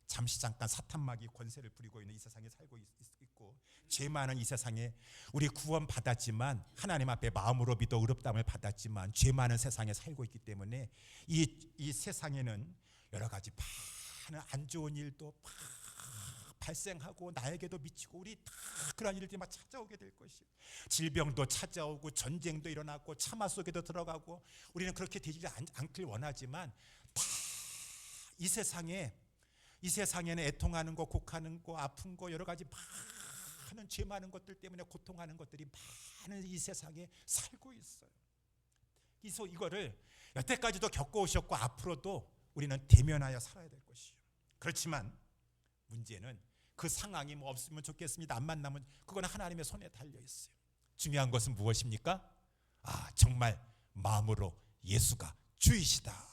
잠시 잠깐 사탄마귀 권세를 부리고 있는 이 세상에 살고 있고, 죄 많은 이 세상에 우리 구원 받았지만 하나님 앞에 마음으로 믿어 의롭다함을 받았지만 죄 많은 세상에 살고 있기 때문에 이 세상에는 여러 가지 많은 안 좋은 일도 발생하고 나에게도 미치고 우리 다 그런 일들이 막 찾아오게 될 것이에요. 질병도 찾아오고 전쟁도 일어나고 참화 속에도 들어가고, 우리는 그렇게 되지 않길 원하지만 다 이 세상에는 애통하는 거, 곡하는 거, 아픈 거, 여러 가지 많은 죄 많은 것들 때문에 고통하는 것들이 많은 이 세상에 살고 있어요. 그래서 이거를 여태까지도 겪어오셨고 앞으로도 우리는 대면하여 살아야 될 것이에요. 그렇지만 문제는 그 상황이 뭐 없으면 좋겠습니다. 안 만나면 그건 하나님의 손에 달려 있어요. 중요한 것은 무엇입니까? 정말 마음으로 예수가 주이시다.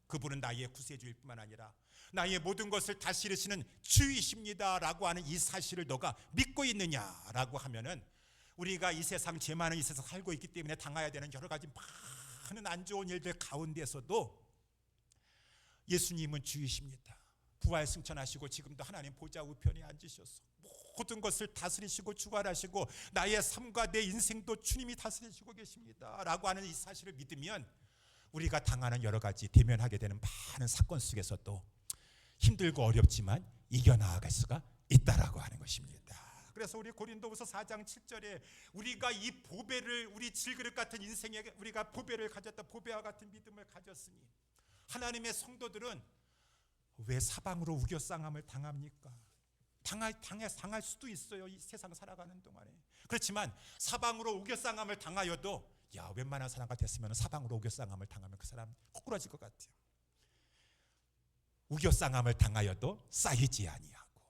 그분은 나의 구세주일 뿐만 아니라 나의 모든 것을 다스리시는 주이십니다 라고 하는 이 사실을 너가 믿고 있느냐라고 하면은 우리가 이 세상, 죄 많은 이 세상 살고 있기 때문에 당해야 되는 여러 가지 많은 안 좋은 일들 가운데서도 예수님은 주이십니다. 부활 승천하시고 지금도 하나님 보좌 우편에 앉으셔서 모든 것을 다스리시고 주관하시고 나의 삶과 내 인생도 주님이 다스리시고 계십니다 라고 하는 이 사실을 믿으면 우리가 당하는 여러 가지 대면하게 되는 많은 사건 속에서도 힘들고 어렵지만 이겨나갈 수가 있다라고 하는 것입니다. 그래서 우리 고린도후서 4장 7절에 우리가 이 보배를, 우리 질그릇 같은 인생에 우리가 보배를 가졌다, 보배와 같은 믿음을 가졌으니 하나님의 성도들은 왜 사방으로 우겨쌍함을 당합니까? 당할 수도 있어요, 이 세상 살아가는 동안에. 그렇지만 사방으로 우겨쌍함을 당하여도 웬만한 사람 같았으면 사방으로 우겨쌍함을 당하면 그 사람 거꾸러질 것 같아요. 우겨쌍함을 당하여도 쌓이지 아니하고,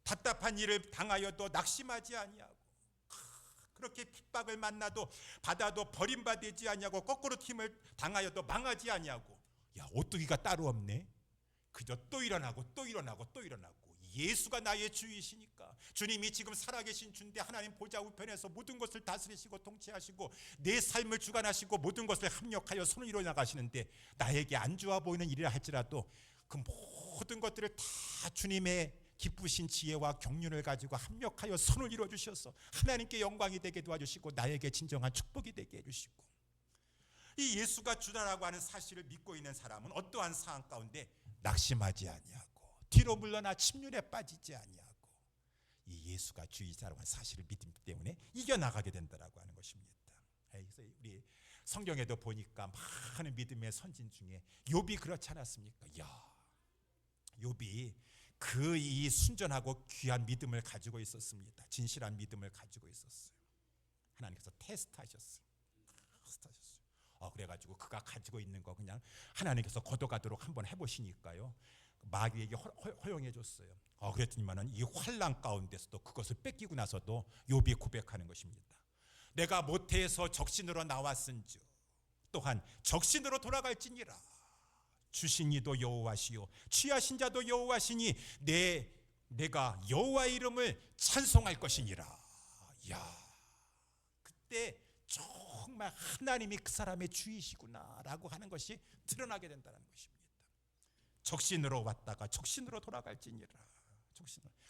답답한 일을 당하여도 낙심하지 아니하고, 그렇게 핍박을 만나도 받아도 버림받지 아니하고, 거꾸로 팀을 당하여도 망하지 아니하고, 오뚜기가 따로 없네. 그저 또 일어나고 또 일어나고 또 일어나고. 예수가 나의 주이시니까, 주님이 지금 살아계신 주인데 하나님 보좌 우편에서 모든 것을 다스리시고 통치하시고 내 삶을 주관하시고 모든 것을 합력하여 손을 이루어 나가시는데, 나에게 안 좋아 보이는 일이라 할지라도 그 모든 것들을 다 주님의 기쁘신 지혜와 경륜을 가지고 합력하여 손을 이루어 주셔서 하나님께 영광이 되게 도와주시고 나에게 진정한 축복이 되게 해주시고, 이 예수가 주라라고 하는 사실을 믿고 있는 사람은 어떠한 상황 가운데 낙심하지 아니하고 뒤로 물러나 침륜에 빠지지 아니하고 이 예수가 주이시라고 하는 사실을 믿기 때문에 이겨나가게 된다라고 하는 것입니다. 그래서 우리 성경에도 보니까 많은 믿음의 선진 중에 욥이 그렇지 않았습니까? 욥이 그 이 순전하고 귀한 믿음을 가지고 있었습니다. 진실한 믿음을 가지고 있었어요. 하나님께서 테스트하셨어요. 그래가지고 그가 가지고 있는 거 그냥 하나님께서 걷어가도록 한번 해보시니까요, 마귀에게 허용해 줬어요. 그랬더니만은 이 환난 가운데서도 그것을 뺏기고 나서도 욥이 고백하는 것입니다. 내가 모태에서 적신으로 나왔은즉 또한 적신으로 돌아갈지니라. 주신 이도 여호와시요 취하신 자도 여호와시니 내가 여호와의 이름을 찬송할 것이니라. 그때 정말 하나님이 그 사람의 주이시구나라고 하는 것이 드러나게 된다는 것입니다. 적신으로 왔다가 적신으로 돌아갈지니라.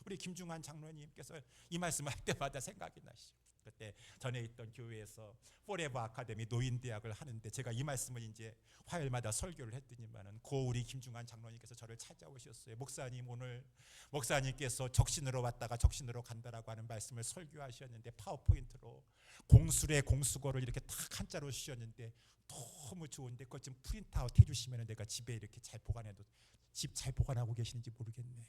우리 김중환 장로님께서 이 말씀을 할 때마다 생각이 나시죠. 그때 전에 있던 교회에서 포레버 아카데미 노인대학을 하는데 제가 이 말씀을 이제 화요일마다 설교를 했더니만은 우리 김중환 장로님께서 저를 찾아오셨어요. 목사님, 오늘 목사님께서 적신으로 왔다가 적신으로 간다라고 하는 말씀을 설교하셨는데 파워포인트로 공술의 공수거를 이렇게 딱 한자로 주셨는데 너무 좋은데 그것 좀 프린트아웃 해주시면 내가 집에 이렇게 잘 보관해도, 집 잘 보관하고 계시는지 모르겠네요.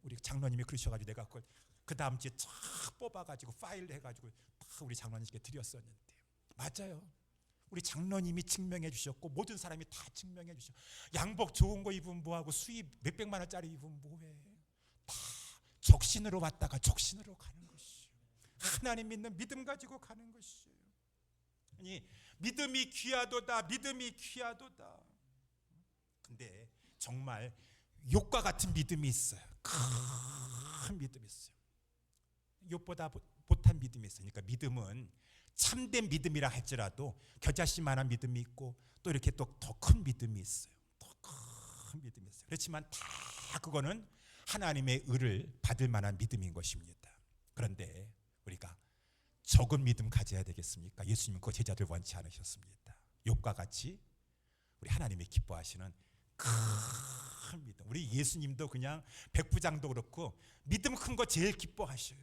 우리 장로님이 그러셔가지고 내가 그걸 그 다음 주에 쫙 뽑아가지고 파일을 해가지고 다 우리 장로님께 드렸었는데, 맞아요. 우리 장로님이 증명해 주셨고 모든 사람이 다 증명해 주셨고, 양복 좋은 거 입으면 뭐하고 수입 몇백만 원짜리 입으면 뭐해. 다 적신으로 왔다가 적신으로 가는 것이에요. 하나님 믿는 믿음 가지고 가는 것이에요. 아니, 믿음이 귀하도다, 믿음이 귀하도다. 근데 정말 욥과 같은 믿음이 있어요. 큰 믿음이 있어요. 욥보다 못한 믿음이 있어요. 그러니까 믿음은 참된 믿음이라 할지라도 겨자씨만한 믿음이 있고 또 이렇게 또 더 큰 믿음이 있어요. 더 큰 믿음이 있어요. 그렇지만 다 그거는 하나님의 의를 받을 만한 믿음인 것입니다. 그런데 우리가 적은 믿음 가져야 되겠습니까? 예수님은 그 제자들 원치 않으셨습니다. 욥과 같이 우리 하나님이 기뻐하시는 큰 믿음. 우리 예수님도 그냥 백부장도 그렇고 믿음 큰 거 제일 기뻐하셔요.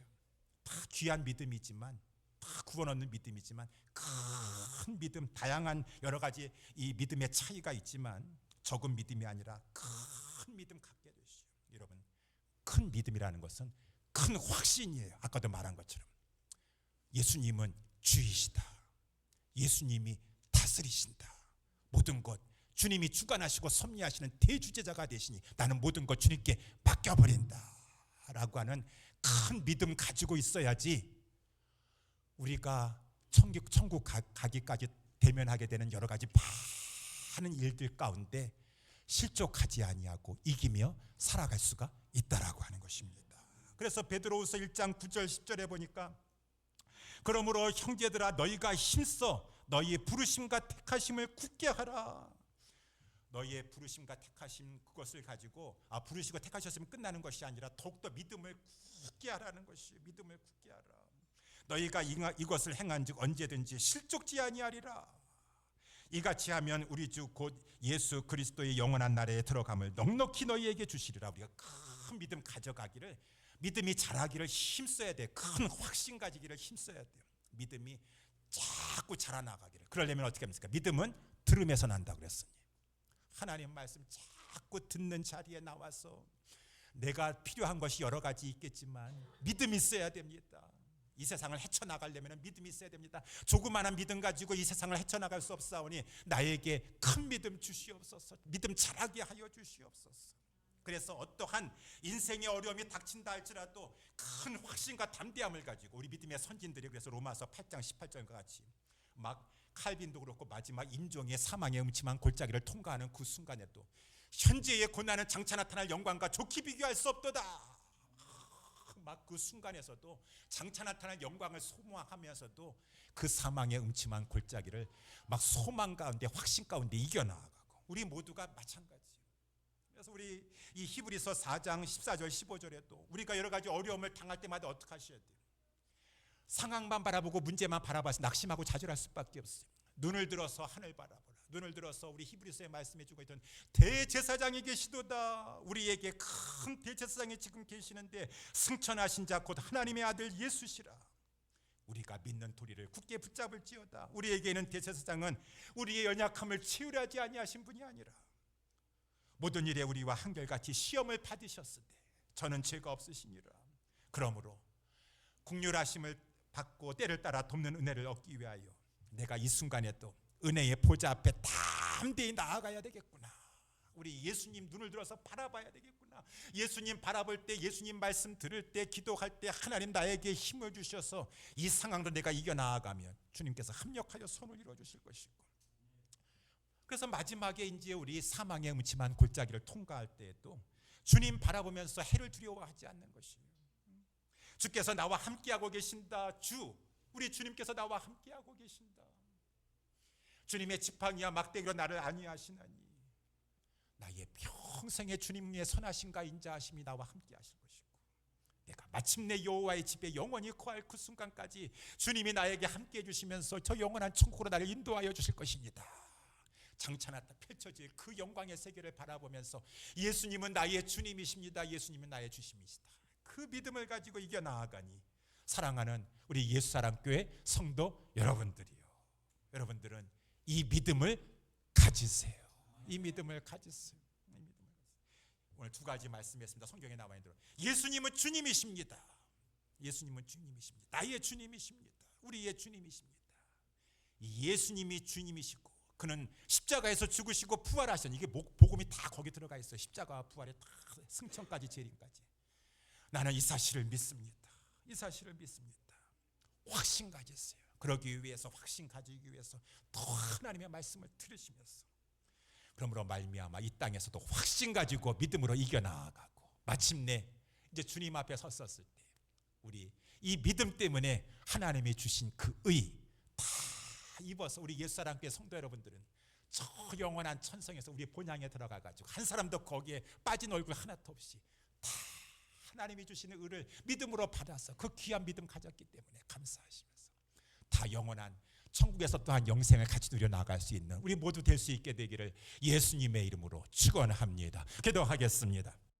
다 귀한 믿음이지만, 다 구원 얻는 믿음이지만, 큰 믿음, 다양한 여러 가지 이 믿음의 차이가 있지만 적은 믿음이 아니라 큰 믿음 갖게 되시죠. 여러분, 큰 믿음이라는 것은 큰 확신이에요. 아까도 말한 것처럼 예수님은 주이시다. 예수님이 다스리신다. 모든 것 주님이 주관하시고 섭리하시는 대주제자가 되시니 나는 모든 것 주님께 맡겨버린다 라고 하는 큰 믿음 가지고 있어야지 우리가 천국 가기까지 대면하게 되는 여러 가지 많은 일들 가운데 실족하지 아니하고 이기며 살아갈 수가 있다라고 하는 것입니다. 그래서 베드로후서 1장 9절 10절에 보니까 그러므로 형제들아 너희가 힘써 너희의 부르심과 택하심을 굳게 하라. 너희의 부르심과 택하심 그것을 가지고 부르시고 택하셨으면 끝나는 것이 아니라 더욱더 믿음을 굳게 하라는 것이에요. 믿음을 굳게 하라. 너희가 이것을 행한즉 언제든지 실족지 아니하리라. 이같이 하면 우리 주 곧 예수 그리스도의 영원한 나라에 들어감을 넉넉히 너희에게 주시리라. 우리가 큰 믿음 가져가기를, 믿음이 자라기를 힘써야 돼. 큰 확신 가지기를 힘써야 돼요. 믿음이 자꾸 자라나가기를. 그러려면 어떻게 합니까? 믿음은 들음에서 난다고 그랬으니, 하나님 말씀 자꾸 듣는 자리에 나와서, 내가 필요한 것이 여러 가지 있겠지만 믿음이 있어야 됩니다. 이 세상을 헤쳐나가려면 믿음이 있어야 됩니다. 조그마한 믿음 가지고 이 세상을 헤쳐나갈 수 없사오니 나에게 큰 믿음 주시옵소서. 믿음 자라게 하여 주시옵소서. 그래서 어떠한 인생의 어려움이 닥친다 할지라도 큰 확신과 담대함을 가지고, 우리 믿음의 선진들이 그래서 로마서 8장 18절과 같이 막 칼빈도 그렇고 마지막 임종의 사망의 음침한 골짜기를 통과하는 그 순간에도 현재의 고난은 장차 나타날 영광과 좋게 비교할 수 없도다. 막 그 순간에서도 장차 나타날 영광을 소망하면서도 그 사망의 음침한 골짜기를 막 소망 가운데, 확신 가운데 이겨나가고, 우리 모두가 마찬가지예요. 그래서 우리 이 히브리서 4장 14절 15절에도 우리가 여러 가지 어려움을 당할 때마다 어떻게 하셔야 돼요? 상황만 바라보고 문제만 바라봐서 낙심하고 좌절할 수밖에 없어요. 눈을 들어서 하늘 바라보라. 눈을 들어서 우리 히브리서에 말씀해 주고 있던 대제사장이 계시도다. 우리에게 큰 대제사장이 지금 계시는데 승천하신 자 곧 하나님의 아들 예수시라. 우리가 믿는 도리를 굳게 붙잡을지어다. 우리에게는 대제사장은 우리의 연약함을 채우려 하지 아니하신 분이 아니라 모든 일에 우리와 한결같이 시험을 받으셨으되 저는 죄가 없으시니라. 그러므로 긍휼하심을 받고 때를 따라 돕는 은혜를 얻기 위하여 내가 이 순간에도 은혜의 보좌 앞에 담대히 나아가야 되겠구나. 우리 예수님 눈을 들어서 바라봐야 되겠구나. 예수님 바라볼 때, 예수님 말씀 들을 때, 기도할 때 하나님 나에게 힘을 주셔서 이 상황도 내가 이겨나아가면 주님께서 합력하여 선을 이루어주실 것이고, 그래서 마지막에 이제 우리 사망의 음침한 골짜기를 통과할 때에도 주님 바라보면서 해를 두려워하지 않는 것이에요. 주께서 나와 함께하고 계신다. 우리 주님께서 나와 함께하고 계신다. 주님의 지팡이와 막대기로 나를 안위하시나니 나의 평생의 주님의 선하심과 인자하심이 나와 함께하실 것이고, 내가 마침내 여호와의 집에 영원히 거할 그 순간까지 주님이 나에게 함께해 주시면서 저 영원한 천국으로 나를 인도하여 주실 것입니다. 장차 나타 펼쳐질 그 영광의 세계를 바라보면서 예수님은 나의 주님이십니다. 예수님은 나의 주심이시다. 그 믿음을 가지고 이겨나아가니 사랑하는 우리 예수사랑교회 성도 여러분들이요, 여러분들은 이 믿음을 가지세요. 이 믿음을 가지세요. 오늘 두 가지 말씀했습니다. 성경에 나와 있는 대로 예수님은 주님이십니다. 예수님은 주님이십니다. 나의 주님이십니다. 우리의 주님이십니다. 이 예수님이 주님이시고 그는 십자가에서 죽으시고 부활하셨니, 이게 복음이 다 거기 들어가 있어요. 십자가와 부활에 다 승천까지 재림까지. 나는 이 사실을 믿습니다. 이 사실을 믿습니다. 확신 가지세요. 그러기 위해서, 확신 가지기 위해서 더 하나님의 말씀을 들으시면서, 그러므로 말미암아 이 땅에서도 확신 가지고 믿음으로 이겨나가고 마침내 이제 주님 앞에 섰었을 때 우리 이 믿음 때문에 하나님이 주신 그 의 다 입어서 우리 옛사람교회 성도 여러분들은 저 영원한 천성에서 우리 본향에 들어가가지고 한 사람도 거기에 빠진 얼굴 하나도 없이 다 하나님이 주시는 의를 믿음으로 받아서 그 귀한 믿음 가졌기 때문에 감사하시면서 다 영원한 천국에서 또한 영생을 같이 누려 나갈 수 있는 우리 모두 될 수 있게 되기를 예수님의 이름으로 축원합니다. 기도하겠습니다.